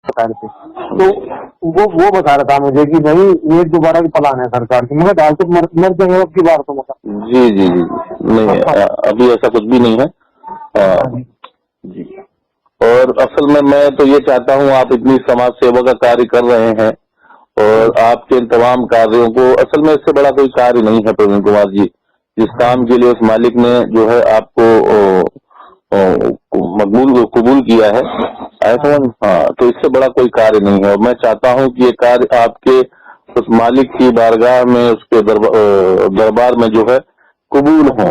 सरकार से। तो वो बता रहा था मुझे कि भाई ये दोबारा भी प्लान है सरकार की। मगर दाल तो मर जाएंगे अब की बार तो मतलब। जी जी जी नहीं, अभी ऐसा कुछ भी नहीं है। जी। और असल में मैं तो ये चाहता हूँ, आप इतनी समाज सेवा का कार्य कर रहे हैं और आपके इन तमाम कार्यों को, असल में इससे बड़ा कोई कार्य नहीं है प्रवीण कुमार जी। जिस काम के लिए उस मालिक ने जो है आपको कबूल किया है, ऐसा हाँ, तो इससे बड़ा कोई कार्य नहीं है। और मैं चाहता हूँ कि ये कार्य आपके उस मालिक की बारगाह में, उसके दरबार में जो है कबूल हो।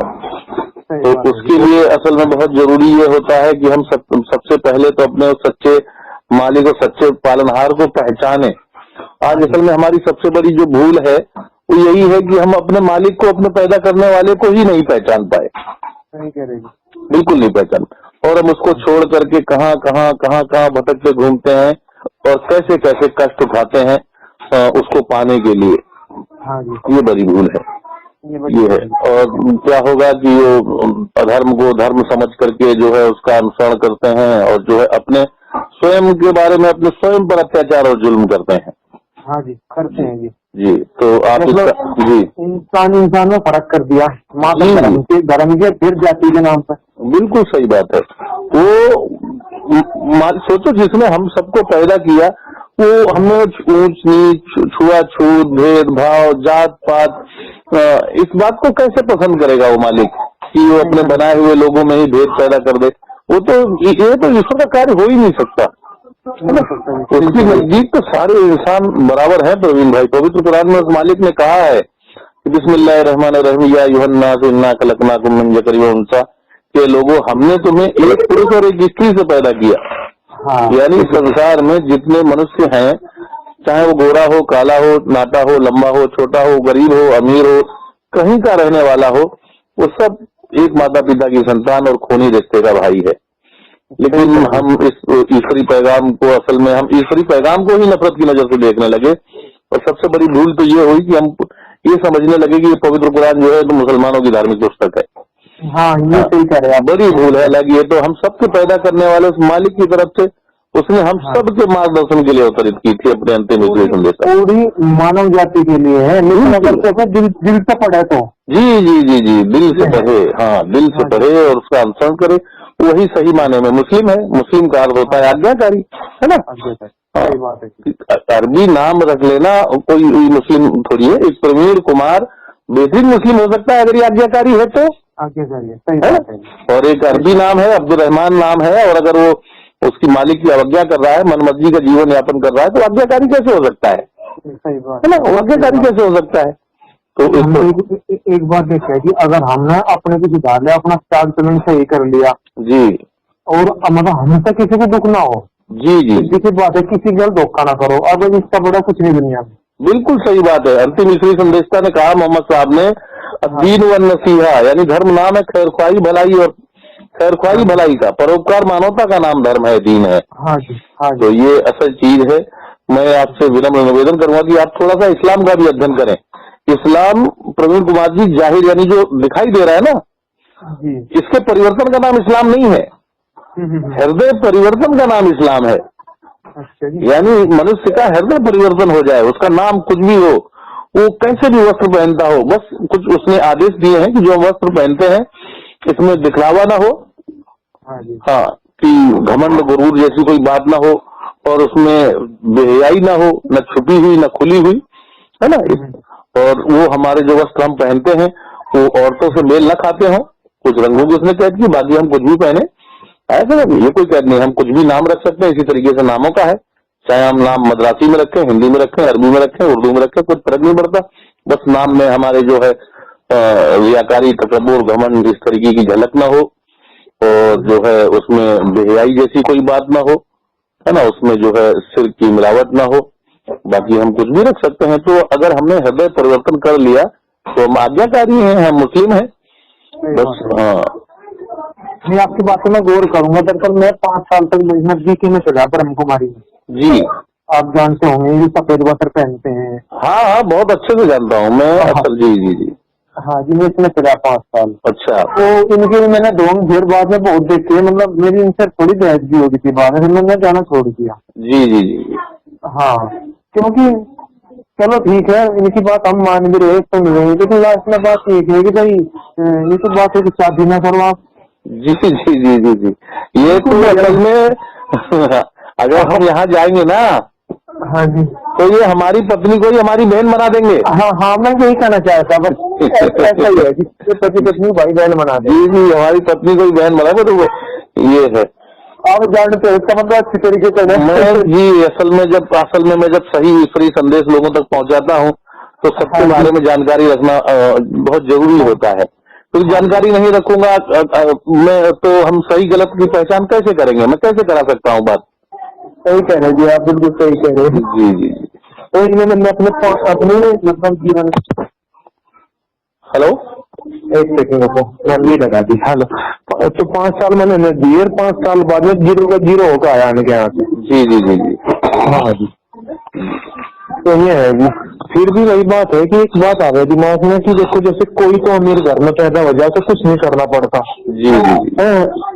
तो उसके लिए असल में बहुत जरूरी ये होता है कि हम सबसे पहले तो अपने उस सच्चे मालिक और सच्चे पालनहार को पहचाने। आज असल में हमारी सबसे बड़ी जो भूल है वो यही है कि हम अपने मालिक को, अपने पैदा करने वाले को ही नहीं पहचान पाए। बिल्कुल नहीं पहचान, और हम उसको छोड़ करके कहाँ कहाँ भटकते घूमते हैं और कैसे कैसे कष्ट उठाते हैं उसको पाने के लिए। ये बड़ी भूल है, ये है। और क्या होगा कि वो अधर्म को धर्म समझ करके जो है उसका अनुसरण करते हैं और जो है अपने स्वयं के बारे में, अपने स्वयं पर अत्याचार और जुल्म करते हैं। हाँ जी, करते हैं जी। जी, तो आप मतलब जी इंसान में फर्क कर दिया, धर्म के फिर जाति के नाम पर। बिल्कुल सही बात है। वो सोचो, जिसने हम सबको पैदा किया वो हमें ऊंच नीच, छुआछूत, भेदभाव, जात पात, इस बात को कैसे पसंद करेगा वो मालिक कि वो अपने बनाए हुए लोगों में ही भेद पैदा कर दे? वो तो ये तो ईश्वर का कार्य हो ही नहीं सकता। उसकी नजदीक तो सारे इंसान बराबर है प्रवीण भाई। पवित्र कुरान में उस मालिक ने कहा है कि बिस्मिल्लाहिर्रहमानिर्रहीम या अय्युहन्नास इन्ना खलकनाकुम मिन ज़करिन व उन्सा, के लोगों हमने तुम्हें एक पुरुष और एक स्त्री से पैदा किया। यानी संसार में जितने मनुष्य हैं, चाहे वो गोरा हो, काला हो, नाटा हो, लंबा हो, छोटा हो, गरीब हो, अमीर हो, कहीं का रहने वाला हो, वो सब एक माता पिता की संतान और खूनी रिश्ते का भाई है। लेकिन हम इस ईश्वरी पैगाम को, असल में हम ईश्वरी पैगाम को ही नफरत की नजर से देखने लगे। और सबसे बड़ी भूल तो ये हुई कि हम ये समझने लगे कि ये पवित्र कुरान जो है तो मुसलमानों की धार्मिक पुस्तक है। हाँ, ये सही कह रहे हैं। बड़ी भूल है। हालांकि ये तो हम सबके पैदा करने वाले उस मालिक की तरफ से उसने हम सबके मार्गदर्शन के लिए अवतरित की थी अपने अंतिम संदेश। पूरी मानव जाति के लिए है, लेकिन अगर दिल से पढ़े तो जी जी जी जी दिल से पढ़े, हाँ दिल से पढ़े और उसका अनुसरण करे, वही सही माने में मुस्लिम है। मुस्लिम का अर्थ होता है आज्ञाकारी, है ना? सही बात है। अरबी नाम रख लेना कोई मुस्लिम थोड़ी है। एक प्रवीण कुमार बेसिक मुस्लिम हो सकता है अगर ये आज्ञाकारी है तो। आज्ञाकारी है, सही बात है। और एक अरबी नाम है, अब्दुल रहमान नाम है, और अगर वो उसकी मालिक की अवज्ञा कर रहा है, मनमर्जी का जीवन यापन कर रहा है, तो आज्ञाकारी कैसे हो सकता है? सही बात है ना, आज्ञाकारी कैसे हो सकता है? तो एक बात देखा है कि अगर हमने अपने को सुधार लिया, अपना चाल चलन सही कर लिया जी, और मतलब हमेशा किसी को दुख ना हो जी जी, किसी बात है, किसी का धोखा ना करो, अगर इसका बड़ा कुछ नहीं दुनिया में। बिल्कुल सही बात है। अंतिम ईश्वरी संदेशता ने कहा, मोहम्मद साहब ने, दीन व नसीहा, यानी धर्म नाम है खैरख्वाही भलाई, और खैरख्वाही भलाई का, परोपकार मानवता का नाम धर्म है, दीन है। हाँ जी, हाँ जी। तो ये असल चीज है। मैं आपसे विनम्र निवेदन करूंगा कि आप थोड़ा सा इस्लाम का भी अध्ययन करें। इस्लाम प्रवीण कुमार जी जाहिर यानी जो दिखाई दे रहा है ना जी, इसके परिवर्तन का नाम इस्लाम नहीं है, हृदय परिवर्तन का नाम इस्लाम है। यानी मनुष्य का हृदय परिवर्तन हो जाए, उसका नाम कुछ भी हो, वो कैसे भी वस्त्र पहनता हो, बस कुछ उसने आदेश दिए हैं कि जो वस्त्र पहनते हैं इसमें दिखलावा ना हो, हाँ, कि घमंड गुरूर जैसी कोई बात ना हो, और उसमें बेहयाई ना हो, न छुपी हुई न खुली हुई, है ना। और वो हमारे जो वस्त्र हम पहनते हैं वो औरतों से मेल न खाते हों। कुछ रंगों की उसने कैद की, बाकी हम कुछ भी पहने, ऐसा नहीं, ये कोई कैद नहीं। हम कुछ भी नाम रख सकते हैं, इसी तरीके से नामों का है, चाहे हम नाम मद्रासी में रखें, हिंदी में रखें, अरबी में रखें, उर्दू में रखें, कुछ फर्क नहीं पड़ता। बस नाम में हमारे जो है रियाकारी, तकब्बुर, घमंड इस तरीके की झलक ना हो, और जो है उसमें बेहयाई जैसी कोई बात ना हो, है ना, उसमें जो है सिर की मिलावट ना हो। बाकी हम कुछ भी रख सकते हैं। तो अगर हमने हृदय परिवर्तन कर लिया तो हम आज्ञाकारी हैं, हम मुस्लिम हैं, बस। हाँ, मैं आपकी बातों में गौर करूंगा। दरअसल मैं 5 साल तक नजदीकी में चला ब्रह्म कुमारी में जी, आप जानते होंगे, ये सफेद वस्त्र पहनते हैं। हाँ हाँ, बहुत अच्छे से जानता हूँ मैं। जी जी जी, हाँ जी, मैं इसमें चला 5 साल। अच्छा। तो इनके भी मैंने दोनों फिर बाद में बहुत देखे, मतलब मेरी इनसे थोड़ी बहस भी हो गई थी बाद में, फिर मैंने जाना छोड़ दिया। जी जी जी। हाँ, क्योंकि चलो ठीक है, इनकी बात हम मान भी रहे, सुन रहे हैं, लेकिन लास्ट में बात ये है कि भाई ये तो बात है कि शादी ना करो आप। जी जी जी जी जी। ये तो असल में अगर हम यहाँ जाएंगे ना हाँ जी, तो ये हमारी पत्नी को ही हमारी बहन बना देंगे। हाँ हाँ, मैं यही कहना चाहता, बस ऐसा ही है कि पति पत्नी भाई बहन बना दे। जी जी, हमारी पत्नी को ही बहन बना दे, तो ये है। आप जानते हो इसका मतलब अच्छी तरीके से मैं जी असल में मैं जब सही ईश्वरीय संदेश लोगों तक पहुंचाता हूं तो सबके बारे में जानकारी रखना बहुत जरूरी होता है। तो जानकारी नहीं रखूंगा मैं तो हम सही गलत की पहचान कैसे करेंगे, मैं कैसे करा सकता हूँ बात। सही कह रहे जी, आप बिल्कुल सही कह रहे हैं। जी जी जी। तो इसमें मैंने अपने मतलब जीवन। हेलो, एक सेकंड को मैं लगा दी। हेलो, तो 5 साल मैंने दिए, 5 साल बाद में 0 का 0 होकर आया इनके यहाँ से। जी जी जी जी। हाँ जी, तो ये है जी। फिर भी वही बात है कि एक बात आ गई दिमाग में कि देखो, जैसे कोई तो अमीर घर में पैदा हो जाए तो कुछ नहीं करना पड़ता। जी जी।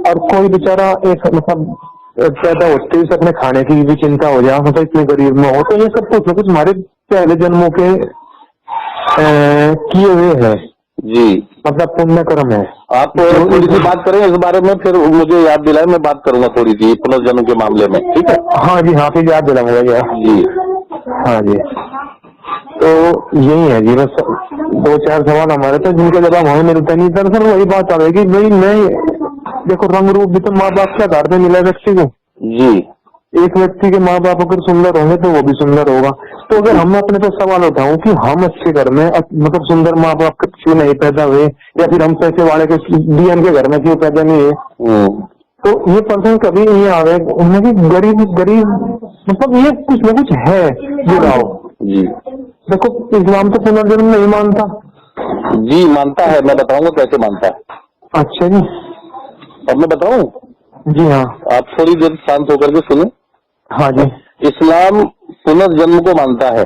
और कोई बेचारा एक मतलब पैदा होते ही अपने खाने की भी चिंता हो जाए, मतलब इतने गरीब में हो, तो ये सब कुछ ना कुछ हमारे पहले जन्मों के किए हुए है जी, मतलब पुण्य कर्म है। आप थोड़ी सी बात करें इस बारे में, फिर मुझे याद दिलाए, मैं बात करूंगा थोड़ी सी पुनर्जन्म के मामले में, ठीक है। हाँ जी, हाँ, फिर याद दिलाऊंगा यार। जी हाँ जी, तो यही है जी, बस 2-4 सवाल हमारे थे जिनके जवाब हमें मिलता नहीं। दरअसल वही बात आ रही कि भाई मैं देखो, रंग रूप भी तो माँ बाप के आधार पे मिला व्यक्ति को। जी। एक व्यक्ति के माँ बाप अगर सुंदर होंगे तो वो भी सुंदर होगा। तो अगर हम अपने तो सवाल उठाऊं कि हम अच्छे घर में मतलब सुंदर माँ बाप क्यों नहीं पैदा हुए, या फिर हम पैसे वाले के डीएम के घर में क्यों पैदा नहीं हुए, तो ये पर्सन कभी नहीं आवे उन्हें कि गरीब गरीब मतलब ये कुछ न कुछ है जुड़ाव। जी, देखो, इस्लाम तो पुनर्जन्म नहीं मानता। जी मानता है, मैं बताऊंगा कैसे मानता है। अच्छा जी, अब मैं बताऊं? जी हाँ, आप थोड़ी देर शांत होकर के सुने। हाँ जी, इस्लाम पुनर्जन्म को मानता है।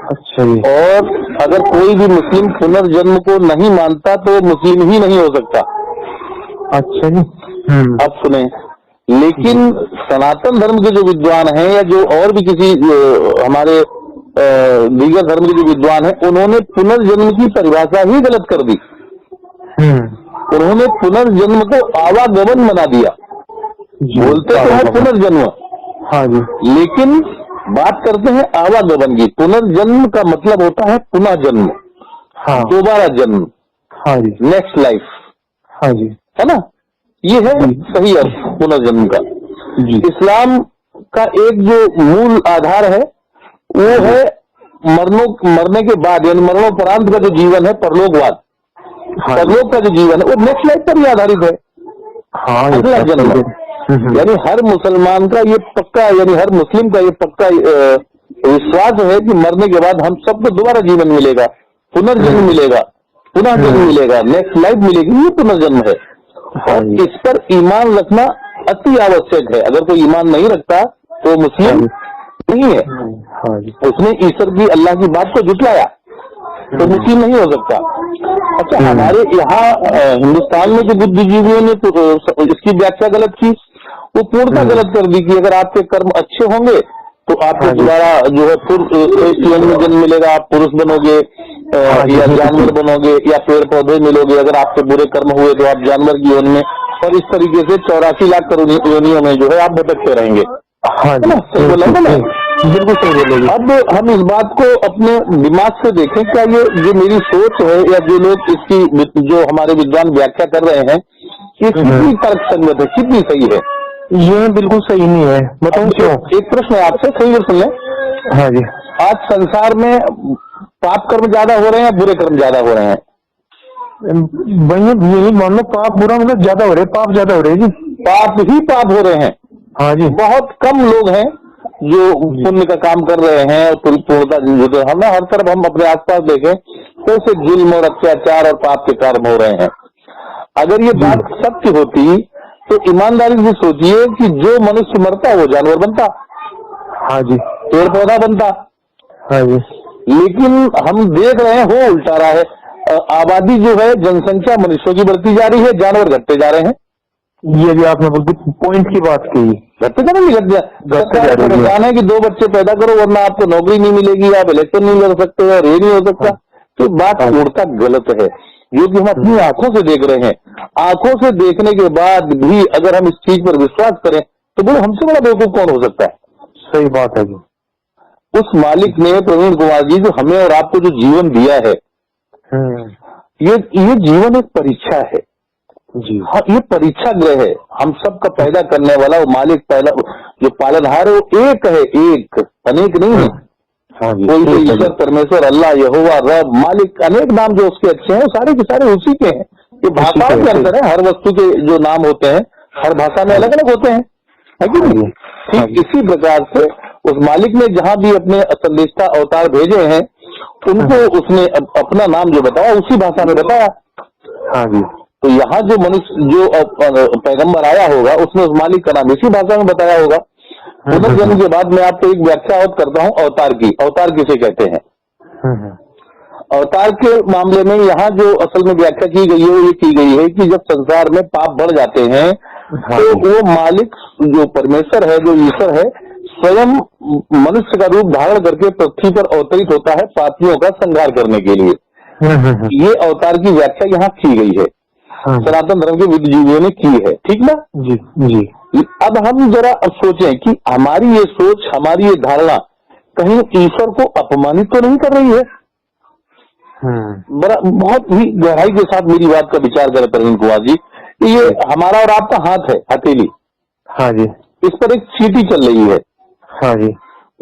अच्छा जी, और अगर कोई भी मुस्लिम पुनर्जन्म को नहीं मानता तो मुस्लिम ही नहीं हो सकता। अच्छा जी। आप सुने, लेकिन सनातन धर्म के जो विद्वान हैं या जो और भी किसी हमारे दीगर धर्म के जो विद्वान हैं, उन्होंने पुनर्जन्म की परिभाषा ही गलत कर दी। उन्होंने पुनर्जन्म को आवागमन बना दिया। बोलते तो है पुनर्जन्म, हाँ जी, लेकिन बात करते हैं आवागमन की। पुनर्जन्म का मतलब होता है पुनः जन्म, हाँ, दोबारा जन्म, हाँ जी, नेक्स्ट लाइफ, हाँ जी, है ना। ये है सही अर्थ पुनर्जन्म का। जी, इस्लाम का एक जो मूल आधार है वो है मरने के बाद यानी मरणोपरांत का जो जीवन है, परलोकवाद। हाँ, परलोक का जो जीवन है वो नेक्स्ट लाइफ पर ही आधारित है, हाँ, अगला जन्म। यानी हर मुसलमान का ये पक्का, यानी हर मुस्लिम का ये पक्का विश्वास है कि मरने के बाद हम सबको दोबारा जीवन मिलेगा, पुनर्जन्म मिलेगा, पुनः जन्म मिलेगा, नेक्स्ट लाइफ मिलेगी, ये पुनर्जन्म है। और इस पर ईमान रखना अति आवश्यक है। अगर कोई ईमान नहीं रखता तो मुस्लिम नहीं है, उसने ईश्वर की, अल्लाह की बात को झुटलाया, तो मुस्लिम नहीं हो सकता। अच्छा, हमारे यहाँ हिंदुस्तान में जो बुद्धिजीवियों ने इसकी व्याख्या गलत की, वो पूर्णतः गलत कर दी कि अगर आपके कर्म अच्छे होंगे तो आपको दोबारा जो है पुरुष में जन्म मिलेगा, आप पुरुष बनोगे या जानवर बनोगे या पेड़ पौधे मिलोगे। अगर आपके बुरे कर्म हुए तो आप जानवर की योनि में, और इस तरीके से 84 लाख योनियों में जो है आप भटकते रहेंगे। हाँ जी, सही बोला ना? बिल्कुल सही बोलेंगे। अब हम इस बात को अपने दिमाग से देखें, क्या ये जो मेरी सोच है या जो लोग इसकी जो हमारे विद्वान व्याख्या कर रहे हैं, ये कितनी तर्क संगत है, कितनी सही है? ये बिल्कुल सही नहीं है। बताऊं क्यों? एक प्रश्न है आपसे, सही से सुन लें। हाँ जी, आज संसार में पाप कर्म ज्यादा हो रहे हैं या बुरे कर्म ज्यादा हो रहे हैं? भैया यही मान लो, पाप बुरा मतलब ज्यादा हो रहे, पाप ज्यादा हो रहे जी। पाप ही पाप हो रहे हैं। हाँ जी, बहुत कम लोग हैं जो पुण्य का काम कर रहे हैं और पूर्णता जुटे। हम ना हर तरफ हम अपने आसपास देखें तो से जुल्म और अत्याचार और पाप के कर्म हो रहे हैं। अगर ये बात सत्य होती तो ईमानदारी से सोचिए कि जो मनुष्य मरता वो जानवर बनता, हाँ जी, पेड़ पौधा बनता। हाँ जी, लेकिन हम देख रहे हैं हो उल्टा रहा है। आबादी जो है, जनसंख्या मनुष्यों की बढ़ती जा रही है, जानवर घटते जा रहे हैं। ये भी आपने बिल्कुल पॉइंट की बात कही। घटते जा रहे हैं, सरकार परेशान है कि 2 बच्चे पैदा करो वरना आपको नौकरी नहीं मिलेगी, आप इलेक्शन नहीं लड़ सकते और ये नहीं हो सकता। तो बात पूर्णता गलत है, जो कि हम अपनी आंखों से देख रहे हैं। आंखों से देखने के बाद भी अगर हम इस चीज पर विश्वास करें तो बोले हमसे बड़ा बेवकूफ कौन हो सकता है। सही बात है जी। उस मालिक ने, प्रवीण कुमार जी, जो हमें और आपको जो जीवन दिया है, ये जीवन एक परीक्षा है जी। हाँ, ये परीक्षा गृह है। हम सबका पैदा करने वाला वो मालिक, पहला जो पालनहार है वो एक है, एक, अनेक नहीं है। हाँ जी। कोई तो ईश्वर, परमेश्वर, अल्लाह, यहोवा, रब, मालिक, अनेक नाम जो उसके अच्छे हैं, वो सारे के सारे उसी के हैं। ये भाषाओं के अंतर है, हर वस्तु के जो नाम होते हैं हर भाषा में अलग अलग होते हैं, है कि नहीं? ठीक इसी प्रकार से उस मालिक ने जहाँ भी अपने संदेष्टा अवतार भेजे हैं, उनको उसने अपना नाम जो बताया उसी भाषा में बताया। हाँ जी। तो यहाँ जो मनुष्य, जो पैगंबर आया होगा, उसने उस मालिक का नाम इसी भाषा में बताया होगा। पुनर्जन्म के बाद मैं आपको एक व्याख्या और करता हूँ अवतार की। अवतार किसे कहते हैं? अवतार के मामले में यहाँ जो असल में व्याख्या की गई है वो ये की गई है कि जब संसार में पाप बढ़ जाते हैं तो वो मालिक जो परमेश्वर है, जो ईश्वर है, स्वयं मनुष्य का रूप धारण करके पृथ्वी पर अवतरित होता है पापियों का संहार करने के लिए। ये अवतार की व्याख्या यहाँ की गई है, सनातन धर्म के बुद्धिजीवियों ने की है। ठीक ना जी जी। अब हम जरा सोचें कि हमारी ये सोच, हमारी ये धारणा कहीं ईश्वर को अपमानित तो नहीं कर रही है? बड़ा बहुत ही गहराई के साथ मेरी बात का विचार करें प्रवीण कुमार जी। ये हमारा और आपका हाथ है, हथेली। हाँ जी। इस पर एक चींटी चल रही है। हाँ जी।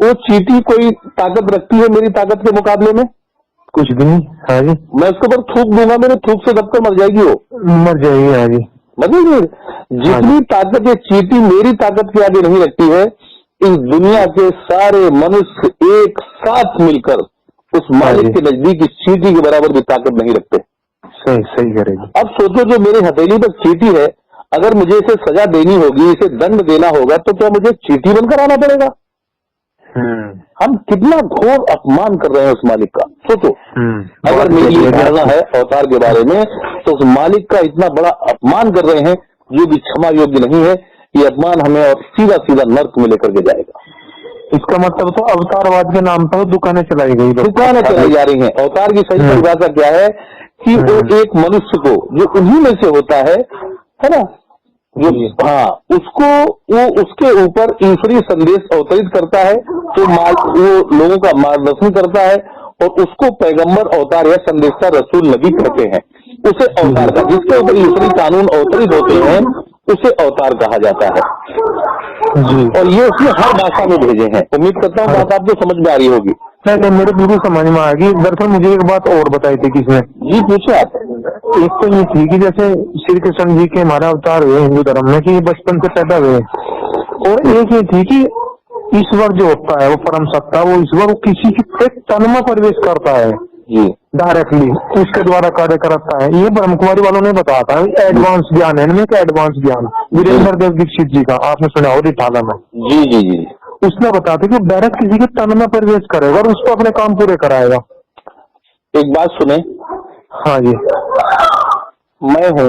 वो चींटी कोई ताकत रखती है मेरी ताकत के मुकाबले में? कुछ भी नहीं। हाँ जी। मैं उसके ऊपर थूक दूंगा, मेरे थूक से दबकर मर जाएगी वो, मर जाएगी। हाँ जी। मतलब जितनी ताकत ये चींटी मेरी ताकत के आगे नहीं रखती है, इस दुनिया के सारे मनुष्य एक साथ मिलकर उस मालिक के नजदीक इस चींटी के बराबर भी ताकत नहीं रखते। सही सही करेगी। अब सोचो, जो मेरी हथेली पर चींटी है, अगर मुझे इसे सजा देनी होगी, इसे दंड देना होगा, तो क्या मुझे चींटी बनकर आना पड़ेगा? हम कितना घोर अपमान कर रहे हैं उस मालिक का, सोचो। अगर मेरी ये धारणा है अवतार के बारे में, तो उस मालिक का इतना बड़ा अपमान कर रहे हैं जो भी क्षमा योग्य नहीं है। ये अपमान हमें और सीधा सीधा नर्क में लेकर के जाएगा। इसका मतलब तो अवतारवाद के नाम पर दुकानें चलाई गई, दुकानें चलाई जा रही हैं। अवतार की सही परिभाषा क्या है कि वो एक मनुष्य को, जो उन्हीं में से होता है ना, जो हाँ, उसको वो उसके ऊपर ईश्वरीय संदेश अवतरित करता है, तो वो लोगों का मार्गदर्शन करता है, और उसको पैगंबर, अवतार या संदेशा, रसूल, नबी कहते हैं। उसे अवतार का, जिसके ऊपर ईश्वरीय कानून अवतरित होते हैं, उसे अवतार कहा जाता है जी। और ये उसने हर भाषा में भेजे हैं। उम्मीद करता हूँ बात आपको समझ में आ रही होगी। नहीं, मेरे पूरी समझ में आएगी। दरअसल मुझे एक बात और बताई थी किसने जी, पूछे आप। एक तो ये थी कि जैसे श्री कृष्ण जी के हमारा अवतार हुए हिंदू धर्म में, कि ये बचपन से पैदा हुए, और एक ये थी कि ईश्वर जो होता है वो परम सत्ता, वो ईश्वर वो किसी के तन में प्रवेश करता है जी, डायरेक्टली उसके द्वारा कार्य करता है। ये ब्रह्म कुमारी वालों ने बताया था। एडवांस ज्ञान है इनमें, एडवांस ज्ञान वीरेंद्र देव दीक्षित जी का, आपने सुना हो रिठाला में। जी जी जी। उसने बताया था कि डायरेक्ट किसी के तन में प्रवेश करेगा और उसको अपने काम पूरे कराएगा। एक बात सुने। हाँ जी। मैं हूँ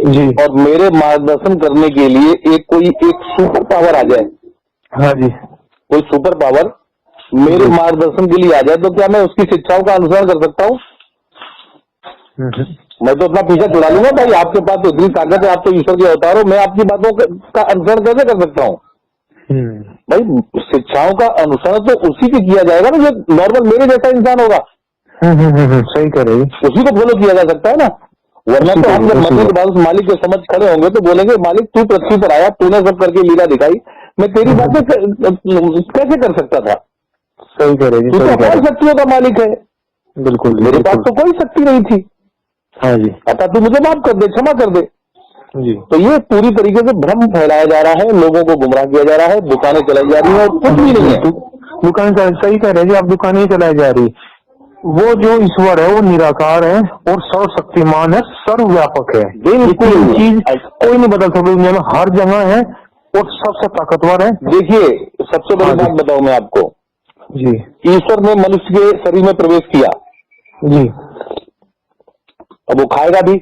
जी, और मेरे मार्गदर्शन करने के लिए एक सुपर पावर आ जाए। हाँ जी। कोई सुपर पावर मेरे मार्गदर्शन के लिए आ जाए, तो क्या मैं उसकी शिक्षाओं का अनुसरण कर सकता हूँ? मैं तो अपना पीछा छुड़ा लूंगा। भाई, आपके पास तो इतनी ताकत है, आप तो ईश्वर के अवतार हो, मैं आपकी बातों का अनुसरण कैसे कर सकता हूँ? भाई, शिक्षाओं का अनुसरण तो उसी के किया जाएगा ना जो नॉर्मल मेरे जैसा इंसान होगा। सही कह रही, उसी को फॉलो किया जा सकता है ना। वरना तो हम जब मरने के बाद उस मालिक के समझ खड़े होंगे तो बोलेंगे, मालिक तू पृथ्वी पर आया, तूने सब करके लीला दिखाई, मैं तेरी बातें कैसे कर सकता था? सही कह रही, तू तो हर शक्तियों का मालिक है। बिल्कुल, मेरे पास तो कोई शक्ति नहीं थी। हाँ जी। अतः तू मुझे माफ कर दे, क्षमा कर दे जी। तो ये पूरी तरीके से भ्रम फैलाया जा रहा है, लोगों को गुमराह किया जा रहा है, दुकानें चलाई जा रही है और कुछ भी नहीं है। दुकान सही कह रहे जी आप, दुकानें ही चलाई जा रही। वो जो ईश्वर है वो निराकार है और सर्वशक्तिमान है, सर्वव्यापक है। कोई चीज कोई नहीं बदल सकता दुनिया में, हर जगह है और सबसे ताकतवर है। देखिए, सबसे बड़ी बात बताऊं मैं आपको जी। ईश्वर ने मनुष्य के शरीर में प्रवेश किया जी, अब वो खाएगा भी,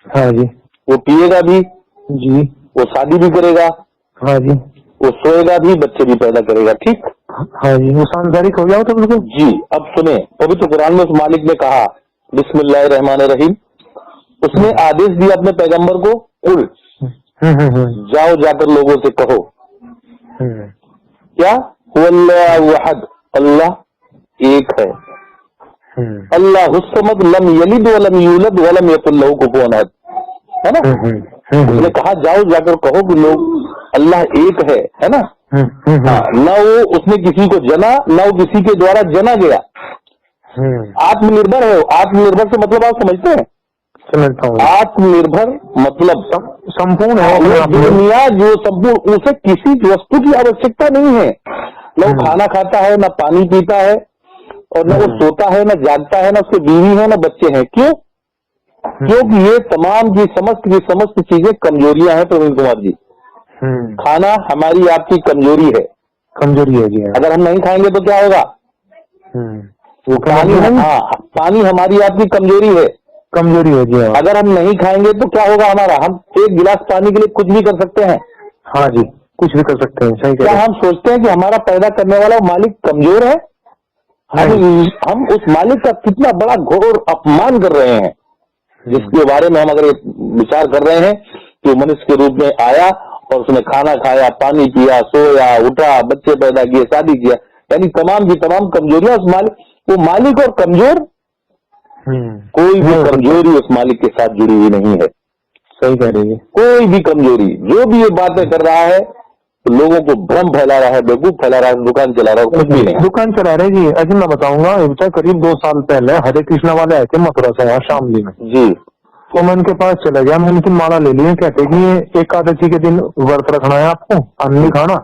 हाँ जी, वो पिएगा भी जी, वो शादी भी करेगा, हाँ जी, वो सोएगा भी, बच्चे भी पैदा करेगा। ठीक, हाँ जी, वो सांसारिक हो गया तो बिल्कुल। जी। अब सुने, पवित्र कुरान में उस मालिक ने कहा बिस्मिल्लाहिर्रहमानिर्रहीम, उसने आदेश दिया अपने पैगंबर को, कुल जाओ जाकर लोगों से कहो क्या, हुवल्लाहु अहद, अल्लाह एक है, अल्लाहुस समद, लम यलिद वलम यूलद वलम यकुल लहू कुफुवन अहद, है ना। उसने कहा जाओ जाकर कहो कि लोग अल्लाह एक है ना। हाँ, न वो उसने किसी को जना, न वो किसी के द्वारा जना गया, आत्मनिर्भर है। आत्मनिर्भर से मतलब आप समझते हैं? समझता हूँ। आत्मनिर्भर मतलब संपूर्ण है, दुनिया जो संपूर्ण, उसे किसी वस्तु की आवश्यकता नहीं है। न वो खाना खाता है, न पानी पीता है, और न वो सोता है, न जागता है, न उसके बीवी है, न बच्चे हैं। क्यों? क्योंकि ये तमाम की समस्त चीजें कमजोरियां हैं प्रवीण कुमार जी। खाना हमारी आपकी कमजोरी है, कमजोरी है जी। अगर हम नहीं खाएंगे तो क्या होगा? वो पानी, हाँ, पानी हमारी आपकी कमजोरी है, कमजोरी है जी। अगर हम नहीं खाएंगे तो क्या होगा हमारा? हम एक गिलास पानी के लिए कुछ भी कर सकते हैं। हाँ जी, कुछ भी कर सकते हैं। सही क्या हम सोचते हैं कि हमारा पैदा करने वाला मालिक कमजोर है? हम उस मालिक का कितना बड़ा घोर अपमान कर रहे हैं, जिसके बारे में हम अगर विचार कर रहे हैं कि मनुष्य के रूप में आया और उसने खाना खाया, पानी पिया, सोया, उठा, बच्चे पैदा किए, शादी किया, यानी तमाम की तमाम कमजोरियां उस मालिक, वो मालिक और कमजोर, कोई भी कमजोरी उस मालिक के साथ जुड़ी हुई नहीं है। सही कह रही है। कोई भी कमजोरी, जो भी ये बातें कर रहा है तो लोगों को भ्रम फैला रहा है, बेवकूफ फैला रहा है, दुकान चला रहा है, कुछ भी नहीं। दुकान चला रहे जी। अजी मैं बताऊंगा, करीब 2 साल पहले हरे कृष्णा वाले आए थे मथुरा से, यहाँ शामली में जी। तो मैं उनके पास चला गया, मैंने उनकी माला ले ली है। कहते कि एकादशी के दिन व्रत रखना है आपको, अन्न नहीं खाना,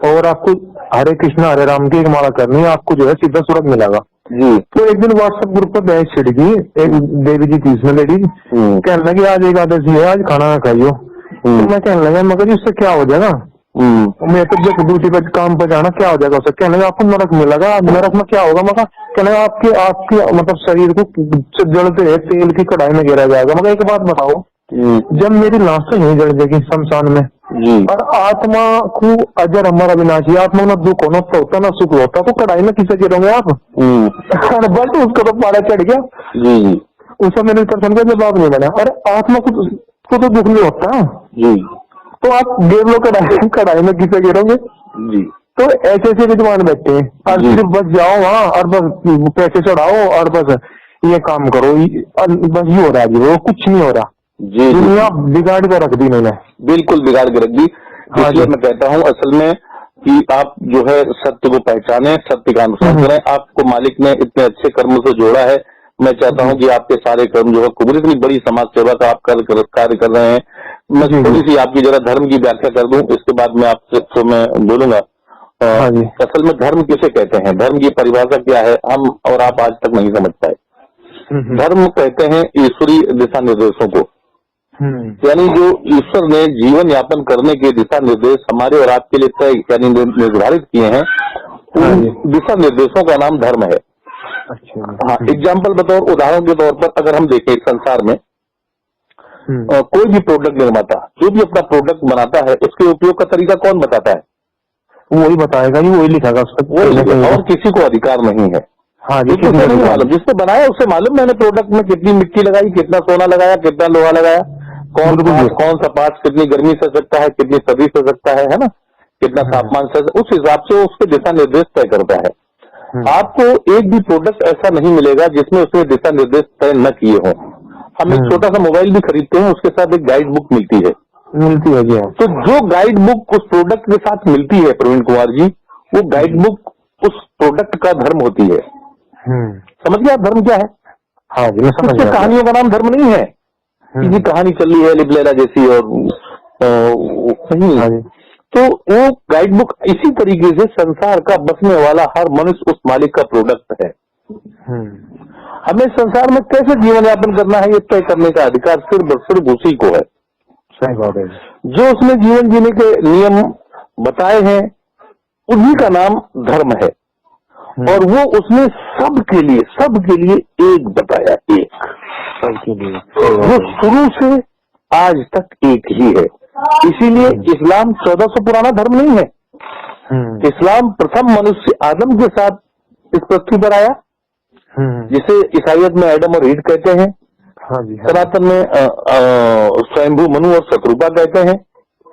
और आपको हरे कृष्णा हरे राम की एक माला करनी है, आपको जो है सीधा स्वर्ग मिलेगा जी। तो एक दिन व्हाट्सएप ग्रुप पर बहस छिड़ गई, एक देवी जी थी इसमें लेडीज, कहने लगी आज एकादशी है, आज खाना ना खाइयो। तो मैं कहने लगा मगर जी उससे क्या हो जाएगा? मैं तो जब ड्यूटी पर काम पर जाना, क्या हो जाएगा उससे? कहने लगा आपको नरक मिलेगा। नरक में क्या होगा? मगर कहने लगा आपके मतलब शरीर को जलते है तेल की कढ़ाई में गिरा जाएगा। मगर एक बात बताओ, जब मेरी लाश तो नहीं जल जाएगी शमशान में, और आत्मा को अजर अमर अविनाशी, आत्मा में दुख होना होता ना सुख होता, तो कढ़ाई में किसे गिरोगे आप? बट उसको तो पारा चढ़ गया। उसका मेरे दर्शन का जवाब नहीं बना। और आत्मा को तो दुख नहीं होता जी, तो आप गिर लो कढ़ाई में किसे गिरोगे जी। तो ऐसे विद्वान बैठे हैं, और सिर्फ बस जाओ वहाँ और बस पैसे चढ़ाओ और बस ये काम करो, बस ये हो रहा है जी, वो कुछ नहीं हो रहा जी। दुनिया बिगाड़ कर रख दी इन्होंने, बिल्कुल बिगाड़ के रख दी। इसलिए मैं कहता हूँ असल में कि आप जो है सत्य को पहचाने, सत्य का अनुसरण करें। आपको मालिक ने इतने अच्छे कर्म से जोड़ा है, मैं चाहता हूँ कि आपके सारे कर्म जो है कुबरी इतनी बड़ी समाज सेवा का आप कार्य कर रहे हैं। मैं थोड़ी सी आपकी जरा धर्म की व्याख्या कर दूं, इसके बाद मैं आपसे मैं बोलूंगा। असल में धर्म किसे कहते हैं, धर्म की परिभाषा क्या है, हम और आप आज तक नहीं समझ पाए। धर्म कहते हैं ईश्वरीय दिशा निर्देशों को, यानी जो ईश्वर ने जीवन यापन करने के दिशा निर्देश हमारे और आपके लिए तय यानी निर्धारित किए हैं, उन दिशा निर्देशों का नाम धर्म है। हाँ, एग्जाम्पल बतौर उदाहरण के तौर पर अगर हम देखें संसार में कोई भी प्रोडक्ट निर्माता जो भी अपना प्रोडक्ट बनाता है, उसके उपयोग का तरीका कौन बताता है? वही बताएगा जी, वही लिखेगा उस पर, और किसी को अधिकार नहीं है। हाँ, जिसको नहीं मालूम, जिसने बनाया उसे मालूम मैंने प्रोडक्ट में कितनी मिट्टी लगाई, कितना सोना लगाया, कितना लोहा लगाया, कौन सा पार्ट कितनी गर्मी सह सकता है, कितनी सर्दी सह सकता है ना, कितना तापमान सह, उस हिसाब से उसके दिशा निर्देश तय करता है। आपको एक भी प्रोडक्ट ऐसा नहीं मिलेगा जिसमें उसने दिशा निर्देश तय न किए हों। हम एक छोटा सा मोबाइल भी खरीदते हैं, उसके साथ एक गाइड बुक मिलती है जी। तो जो गाइड बुक उस प्रोडक्ट के साथ मिलती है प्रवीण कुमार जी, वो गाइड बुक उस प्रोडक्ट का धर्म होती है। समझ गया धर्म क्या है? हाँ जी, मैं समझ गया। कहानियों का नाम धर्म नहीं है, किसी कहानी चल रही है लिबलेला जैसी और नहीं। तो वो गाइड बुक इसी तरीके से संसार का बसने वाला हर मनुष्य उस मालिक का प्रोडक्ट है। हमें संसार में कैसे जीवन यापन करना है ये तय करने का अधिकार सिर्फ उसी को है। सही बात है। जो उसने जीवन जीने के नियम बताए हैं उन्हीं का नाम धर्म है, और वो उसने सबके लिए एक बताया, एक। सबके लिए, वो शुरू से आज तक एक ही है। इसीलिए इस्लाम 1400 पुराना धर्म नहीं है। इस्लाम प्रथम मनुष्य आदम के साथ इस पृथ्वी पर आया, जिसे ईसाइयत में एडम और ईव कहते हैं। हाँ जी, सनातन में स्वयंभू मनु और शत्रुपा कहते हैं।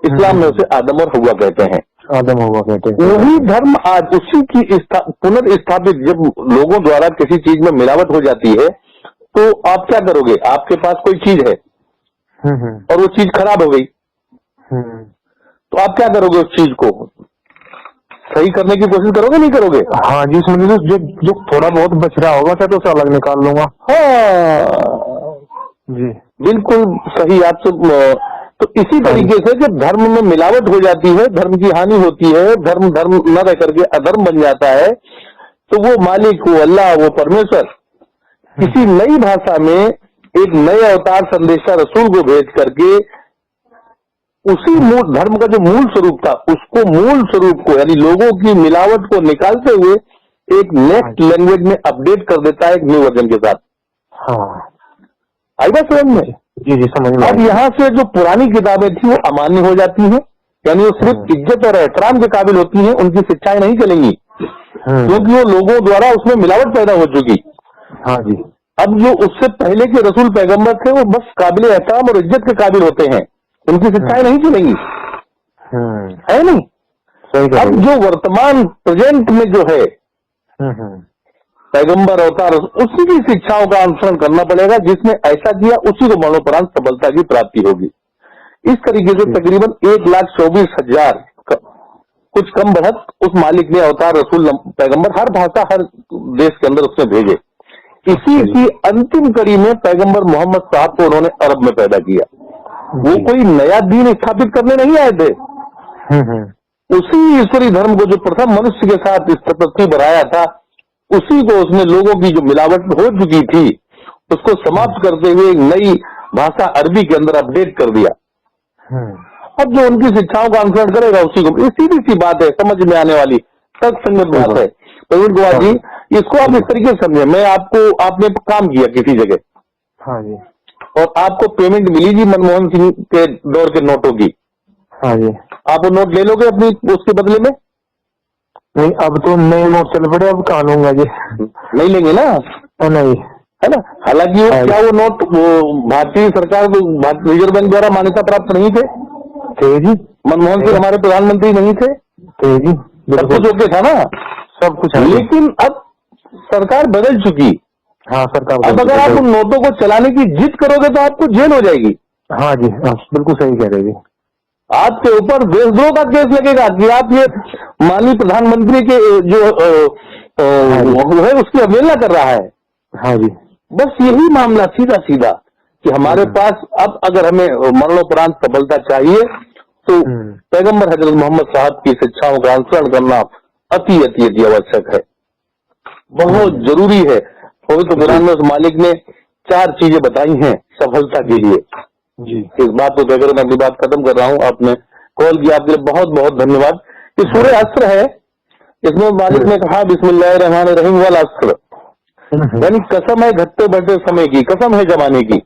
इस्लाम में उसे आदम और हव्वा कहते हैं। आदम हव्वा कहते हैं। वही धर्म आज उसी की पुनर्स्थापित, जब लोगों द्वारा किसी चीज में मिलावट हो जाती है तो आप क्या करोगे? आपके पास कोई चीज है और वो चीज खराब हो गई, तो आप क्या करोगे? उस चीज को सही करने की कोशिश करोगे, नहीं करोगे? हाँ जी, इसमें जो थोड़ा बहुत बच रहा होगा तो उसे अलग निकाल लूंगा। हाँ जी, बिल्कुल सही। आपसे तो इसी तरीके से जब धर्म में मिलावट हो जाती है, धर्म की हानि होती है, धर्म न रह करके अधर्म बन जाता है, तो वो मालिक, वो अल्लाह, वो परमेश्वर किसी नई भाषा में एक नए अवतार संदेशा रसूल को भेज करके उसी मूल धर्म का जो मूल स्वरूप था, उसको मूल स्वरूप को, यानी लोगों की मिलावट को निकालते हुए एक नेक्स्ट लैंग्वेज में अपडेट कर देता है, एक न्यू वर्जन के साथ। हाँ, आई बात समझ में? जी जी, समझ में। अब यहाँ से जो पुरानी किताबें थी वो अमान्य हो जाती हैं, यानी वो सिर्फ इज्जत और एहतराम के काबिल होती हैं, उनकी शिक्षाएं नहीं चलेंगी, क्योंकि वो लोगों द्वारा उसमें मिलावट पैदा हो चुकी। हाँ जी। अब जो उससे पहले के रसूल पैगंबर थे वो बस काबिल एहतराम और इज्जत के काबिल होते हैं, उनकी शिक्षाएं नहीं चलेंगी, है नहीं? अब जो वर्तमान प्रेजेंट में जो है पैगंबर अवतार, उसी की शिक्षाओं का अनुसरण करना पड़ेगा। जिसने ऐसा किया उसी को मरणोपरांत सफलता की प्राप्ति होगी। इस तरीके से तकरीबन 1,24,000 कुछ कम बढ़त उस मालिक ने अवतार रसूल पैगंबर हर भाषा हर देश के अंदर उसने भेजे। इसी की अंतिम कड़ी में पैगंबर मोहम्मद साहब को उन्होंने अरब में पैदा किया। वो कोई नया दीन स्थापित करने नहीं आए थे, उसी ईश्वरी धर्म को जो प्रथम मनुष्य के साथ इस पृथ्वी पर आया था, उसी को उसने लोगों की जो मिलावट हो चुकी थी उसको समाप्त करते हुए एक नई भाषा अरबी के अंदर अपडेट कर दिया। अब जो उनकी शिक्षाओं का अनुसरण करेगा उसी को, सीधी सी बात है, समझ में आने वाली तर्कसंगत बात है। प्रवीण कुमार जी, इसको आप इस तरीके से समझे, मैं आपने काम किया किसी जगह, हाँ जी, और आपको पेमेंट मिली जी मनमोहन सिंह के दौर के नोटों की, हाँ जी, आप वो नोट ले लोगे अपनी उसके बदले में? नहीं, अब तो नए नोट चल पड़े, अब कहाँ लूंगा जी? नहीं लेंगे ना? नहीं, है ना? हालांकि क्या वो नोट वो भारतीय सरकार रिजर्व बैंक द्वारा मान्यता प्राप्त नहीं थे जी? मनमोहन सिंह हमारे प्रधानमंत्री नहीं थे जी? सब कुछ ओके था ना? सब कुछ। लेकिन अब सरकार बदल चुकी। हाँ, सरकार अब अगर आप उन नोटों को चलाने की जिद करोगे तो आपको जेल हो जाएगी। हाँ जी, बिल्कुल सही कह रहे जी। आपके ऊपर देशद्रोह का केस लगेगा कि आप ये माननीय प्रधानमंत्री के जो है उसकी अवहेलना कर रहा है। हाँ जी, बस यही मामला सीधा सीधा कि हमारे पास अब अगर हमें मरणोपरांत सफलता चाहिए तो पैगंबर हजरत मोहम्मद साहब की शिक्षाओं का अनुसरण करना अति अति अति आवश्यक है, बहुत जरूरी है। पवित्र कुरान में उस मालिक ने 4 चीजें बताई हैं सफलता के लिए जी। इस बात को कहकर मैं अपनी बात खत्म कर रहा हूँ। आपने कॉल किया, आपके लिए बहुत बहुत धन्यवाद। ये सूरह अस्र है, इसमें मालिक ने कहा बिस्मिल्लाहिर्रहमानिर्रहीम वल अस्र, यानी कसम है घटते बढ़ते समय की, कसम है जमाने की।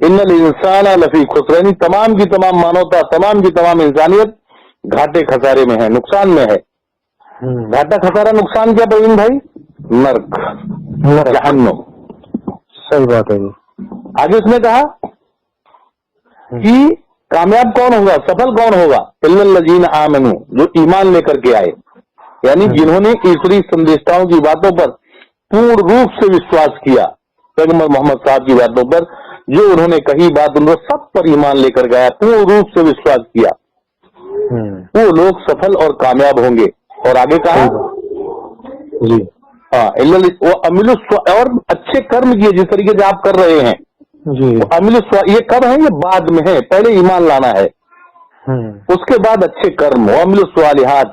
इन्नल इंसाना लफी खुस्र, यानी तमाम की तमाम मानवता, तमाम की तमाम इंसानियत घाटे खसारे में है, नुकसान में है। घाटा खसारा नुकसान क्या प्रवीण भाई? नर्क, जहन्नम। सही बात है जी। आगे उसने कहा कि कामयाब कौन होगा, सफल कौन होगा? इल्लल्लज़ीना आमनू, जो ईमान लेकर के आए, यानी जिन्होंने ईश्वरी संदेशताओं की बातों पर पूर्ण रूप से विश्वास किया, पैगंबर मोहम्मद साहब की बातों पर जो उन्होंने कही बात उनको सब पर ईमान लेकर गया, पूर्ण रूप से विश्वास किया, वो लोग सफल और कामयाब होंगे। और आगे कहा जी, हाँ, वो अमिलु और अच्छे कर्म किए जिस तरीके से आप कर रहे हैं जी। अमिलु ये कब है? ये बाद में है, पहले ईमान लाना है, उसके बाद अच्छे कर्म, अमिलु स्वालिहात,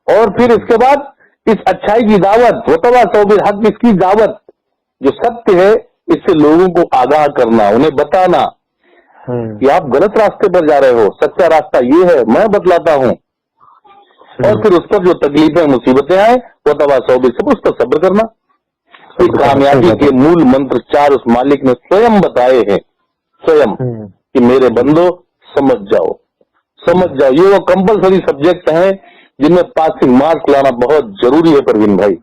और फिर इसके बाद इस अच्छाई की दावत, वतवासौ बिल हक, इसकी दावत जो सत्य है इससे लोगों को आगाह करना, उन्हें बताना कि आप गलत रास्ते पर जा रहे हो, सच्चा रास्ता ये है, मैं बतलाता हूँ। और फिर उस पर जो तकलीफें मुसीबतें आए वतवासौ बिल, सब उस पर सब्र करना। की कामयाबी के मूल मंत्र 4 उस मालिक ने स्वयं बताए हैं, स्वयं, कि मेरे बंदो समझ जाओ, समझ जाओ। ये वो कंपलसरी सब्जेक्ट हैं जिनमें पासिंग मार्क्स लाना बहुत जरूरी है परवीन भाई।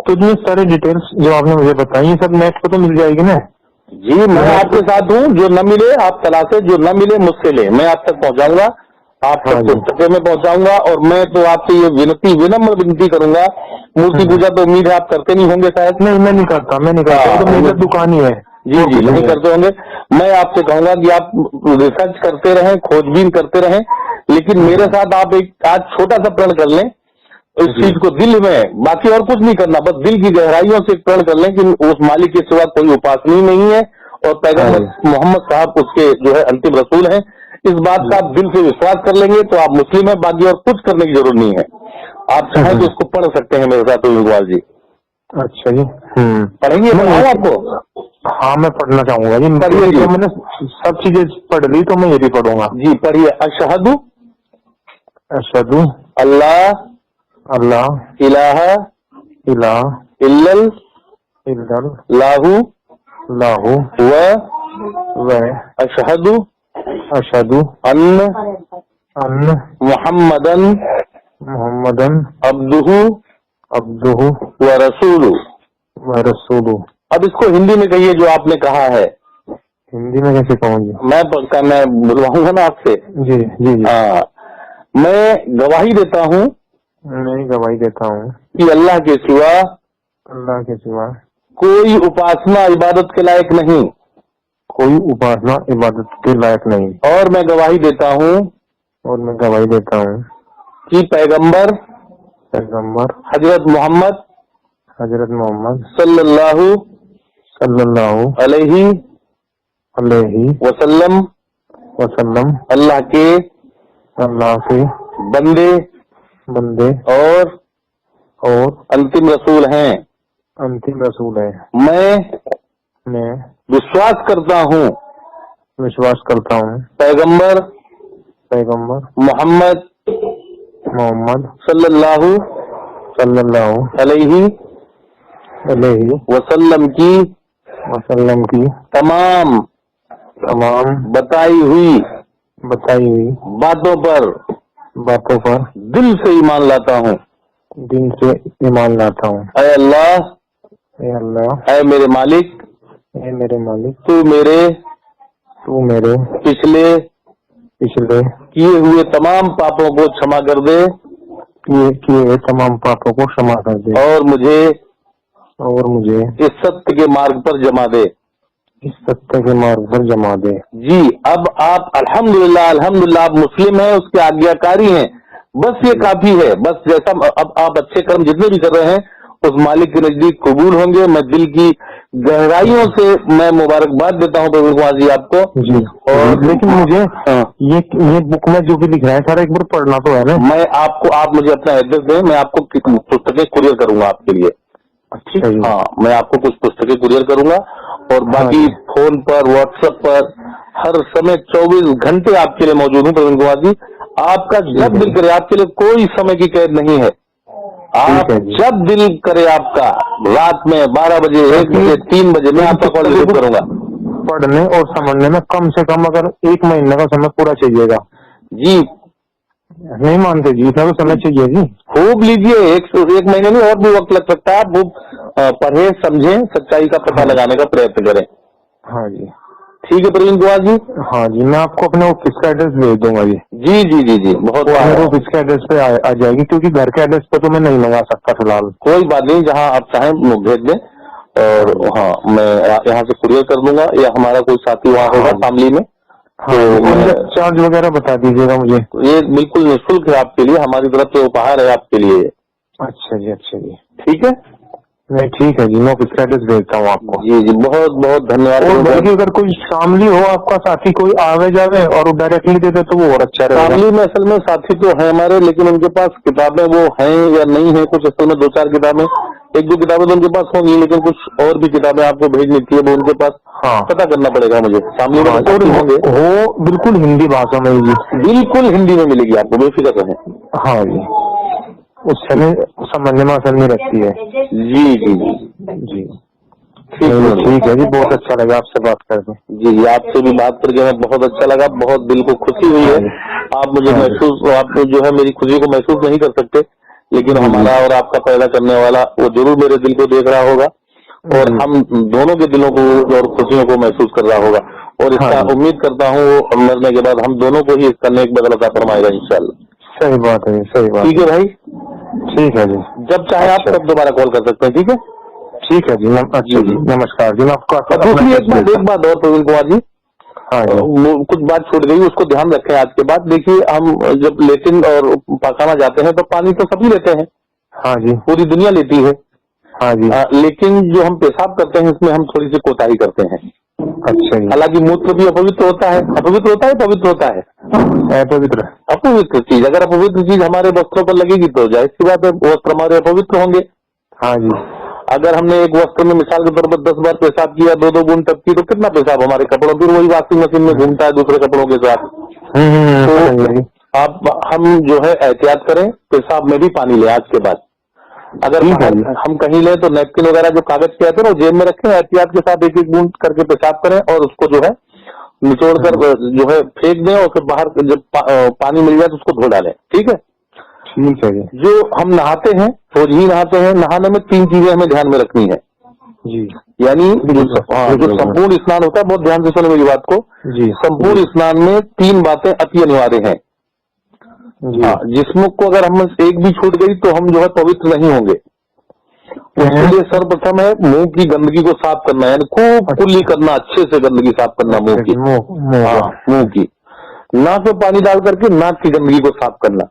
तो ये सारे डिटेल्स जो आपने मुझे बताई ये सब नेट पे तो मिल जाएगी ना? जी, मैं आपके साथ हूँ। जो न मिले आप तलाशे, जो न मिले मुझसे ले, मैं आप तक पहुँचाऊंगा, आप तक पुस्तकें में पहुँचाऊंगा। और मैं तो आपसे ये विनम्र विनती करूंगा, मूर्ति पूजा तो उम्मीद है आप करते नहीं होंगे शायद। नहीं, मैं नहीं करता, तो मेरी दुकान ही है। जी जी, नहीं करते होंगे। मैं आपसे कहूंगा कि आप रिसर्च करते रहें, खोजबीन करते रहें, लेकिन मेरे साथ आप एक आज छोटा सा प्रण कर लें इस चीज को दिल में, बाकी और कुछ नहीं करना, बस दिल की गहराइयों से प्रण कर लें कि उस मालिक के सिवा कोई उपासनीय नहीं है और पैगंबर मोहम्मद साहब उसके जो है अंतिम रसूल हैं। इस बात का आप दिल से विश्वास कर लेंगे तो आप मुस्लिम हैं, बाकी और कुछ करने की जरूरत नहीं है। आप चाहें तो उसको पढ़ सकते हैं मेरे साथ इकबाल जी। अच्छा जी, पढ़ेंगे? पढ़ाऊं आपको? हाँ, मैं पढ़ना चाहूंगा जी। पढ़िए जी। मैंने सब चीजें पढ़ ली तो मैं ये भी पढ़ूंगा जी। पढ़िए। अशहदु अशहदु अल्लाह अल्लाह इलाहा इलाहा इल्लल लाहु लाहु व अशहदु अशहदु अन्न मुहम्मदन अब्दुहु व रसूलु। अब इसको हिंदी में कहिए जो आपने कहा है। हिंदी में कैसे कहूँगी? मैं बुलवाऊंगा ना आपसे। जी जी जी। हाँ, मैं गवाही देता हूँ कि अल्लाह के सिवा कोई उपासना इबादत के लायक नहीं, और मैं गवाही देता हूँ कि पैगंबर हजरत मोहम्मद सल्लल्लाहु अलैहि वसल्लम अल्लाह के बंदे और अंतिम रसूल हैं। मैं विश्वास करता हूँ पैगंबर मोहम्मद सल्लल्लाहु अलैहि वसल्लम की तमाम बताई हुई बातों पर दिल से ईमान लाता हूँ। ऐ अल्लाह, ऐ मेरे मालिक, तू मेरे पिछले किए हुए तमाम पापों को क्षमा कर दे, और मुझे इस सत्य के मार्ग पर जमा दे। जी, अब आप अल्हम्दुलिल्लाह आप मुस्लिम हैं, उसके आज्ञाकारी हैं, बस ये काफी है। बस जैसा अब आप अच्छे कर्म जितने भी कर रहे हैं उस मालिक के नजदीक कबूल होंगे। मैं दिल की गहराइयों से मैं मुबारकबाद देता हूँ प्रवीण कुमार जी आपको जी। और लेकिन मुझे ये बुक में जो भी लिख रहा है सारा एक बार पढ़ना तो है ना। आप मुझे अपना एड्रेस दें, मैं आपको पुस्तकें कुरियर करूंगा आपके लिए। अच्छा जी। हाँ, मैं आपको कुछ पुस्तकें कुरियर करूंगा, और बाकी फोन पर, व्हाट्सएप पर हर समय 24 घंटे आपके लिए मौजूद हूँ प्रवीण कुमार जी। आपका जब दिल करे, आपके लिए कोई समय की कैद नहीं है। आप जब दिल करे आपका, रात में 12 बजे, 1 बजे, 3 बजे, मैं आपका कॉल रिसीव करूंगा। पढ़ने और समझने में कम से कम अगर 1 महीने का समय पूरा चाहिएगा जी। नहीं मानते जी? इतना तो समय चाहिए जी। खूब लीजिए, एक महीने में और भी वक्त लग सकता है। आप वो पढ़े, समझें, सच्चाई का पता लगाने का प्रयत्न करें। हाँ जी, ठीक है प्रवीण कुमार जी। हाँ जी, मैं आपको अपने ऑफिस का एड्रेस भेज दूंगा जी। जी जी जी जी, बहुत मेरे ऑफिस के एड्रेस पे आ जाएगी, क्योंकि घर के एड्रेस पे तो मैं नहीं मंगा सकता फिलहाल। कोई बात नहीं, जहाँ आप चाहें भेज दें, और हाँ, मैं यहाँ से कुरियर कर दूंगा, या हमारा कोई साथी वहाँ होगा फैमिली में। हाँ, तो चार्ज वगैरह बता दीजिएगा मुझे। ये बिल्कुल निःशुल्क है आपके लिए, हमारी तरफ से उपहार है आपके लिए। अच्छा जी, अच्छा जी, ठीक है। नहीं ठीक है जी, मैं ऑफिस का एड्रेस भेजता हूँ आपको। जी जी, बहुत बहुत धन्यवाद। और बाकी अगर कोई शामिली हो आपका साथी, कोई आवे जावे और डायरेक्टली दे दे तो वो और अच्छा रहेगा। शामिली में असल में साथी तो है हमारे, लेकिन उनके पास किताबें वो हैं या नहीं है, कुछ असल में 2-4 किताबें, 1-2 किताबें तो उनके पास होंगी, लेकिन कुछ और भी किताबें आपको भेजनी थी, वो उनके पास पता करना पड़ेगा मुझे। शामिली में होंगे, वो बिल्कुल हिंदी भाषा में जी, बिल्कुल हिंदी में मिलेगी आपको, बेफिक्र रहें। हाँ जी, उस समय समझने में आसानी रहती है। जी जी जी जी ठीक है जी, बहुत अच्छा लगा आपसे बात करके। जी जी, आपसे भी बात करके हमें बहुत अच्छा लगा, बहुत दिल को खुशी हुई है। आप मुझे महसूस, आप जो है मेरी खुशी को महसूस नहीं कर सकते, लेकिन हमारा और आपका पैदा करने वाला वो जरूर मेरे दिल को देख रहा होगा और हम दोनों के दिलों को और खुशियों को महसूस कर रहा होगा, और इसका उम्मीद करता हूँ वो मरने के बाद हम दोनों को ही इसका नेक बदला अता फरमाएगा इंशाल्लाह। सही बात है, सही बात। ठीक है भाई, ठीक है जी, जब चाहे आप तब दोबारा कॉल कर सकते हैं। ठीक है, ठीक है जी, अच्छा जी, नमस्कार जी। मैं आपको दूसरी एक बात और प्रवीण कुमार जी, हाँ जी, वो कुछ बात छूट गई, उसको ध्यान रखें आज के बाद। देखिए, हम जब लेटिन और पखाना जाते हैं तो पानी तो सभी लेते हैं, हाँ जी, पूरी दुनिया लेती है, हाँ जी, लेकिन जो हम पेशाब करते हैं इसमें हम थोड़ी सी कोताही करते हैं। अच्छा जी। हालांकि मूत्र भी अपवित्र होता है, अपवित्र होता है, पवित्र होता है, अपवित्र, अपवित्र चीज। अगर अपवित्र चीज हमारे वस्त्रों पर लगेगी तो जाहिर सी बात है वस्त्र हमारे अपवित्र होंगे। हाँ जी, अगर हमने एक वस्त्र में मिसाल के तौर पर 10 बार पेशाब किया, 2-2 बूंद टपकी, तो कितना पेशाब हमारे कपड़ों, फिर वही वॉशिंग मशीन में घूमता है दूसरे कपड़ों के साथ। तो आप हम जो है एहतियात करें, पेशाब में भी पानी लें आज के बाद। अगर हम कहीं लें तो नैपकिन वगैरह जो कागज के आते हैं वो जेब में रखें, एहतियात के साथ एक एक बूंद करके पेशाब करें और उसको जो है निचोड़ कर जो है फेंक दें, और फिर बाहर जब पानी मिल जाए तो उसको धो डालें। ठीक है, ठीक है जी। जो हम नहाते हैं, रोज ही नहाते हैं, नहाने में 3 चीजें हमें ध्यान में रखनी है जी, यानी जो संपूर्ण स्नान होता है, बहुत ध्यान से सुने मेरी बात को जी। संपूर्ण स्नान में 3 बातें अति अनिवार्य हैं। जिस्म को अगर हम एक भी छूट गई तो हम जो है पवित्र नहीं होंगे। उसके लिए सर्वप्रथम है मुंह की गंदगी को साफ करना, यानी खूब कुल्ली करना, अच्छे से गंदगी साफ करना मुंह की, मुंह की। नाक में पानी डाल करके नाक की गंदगी को साफ करना।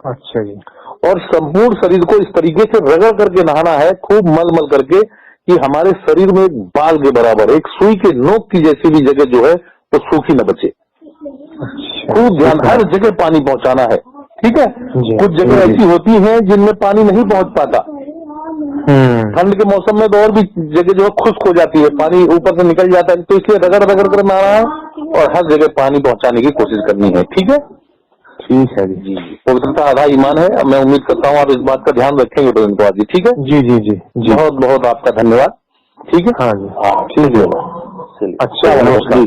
अच्छा जी। और संपूर्ण शरीर को इस तरीके से रगड़ करके नहाना है, खूब मल मल करके, कि हमारे शरीर में एक बाल के बराबर, एक सुई के नोक की जैसी भी जगह जो है वो सूखी न बचे। खूब ध्यान, हर जगह पानी पहुंचाना है। ठीक है, कुछ जगह ऐसी होती हैं जिनमें पानी नहीं पहुंच पाता। ठंड के मौसम में तो और भी जगह जो है खुश्क हो जाती है, पानी ऊपर से निकल जाता है, तो इसलिए रगड़ रगड़ कर नहाना है और हर जगह पानी पहुंचाने की कोशिश करनी है। ठीक है, ठीक है जी। पवित्रता आधा ईमान है। मैं उम्मीद करता हूँ आप इस बात का ध्यान रखेंगे प्रवीण कुमार जी। ठीक है जी जी जी जी, बहुत बहुत आपका धन्यवाद। ठीक है, हाँ जी, ठीक है, अच्छा, नमस्कार।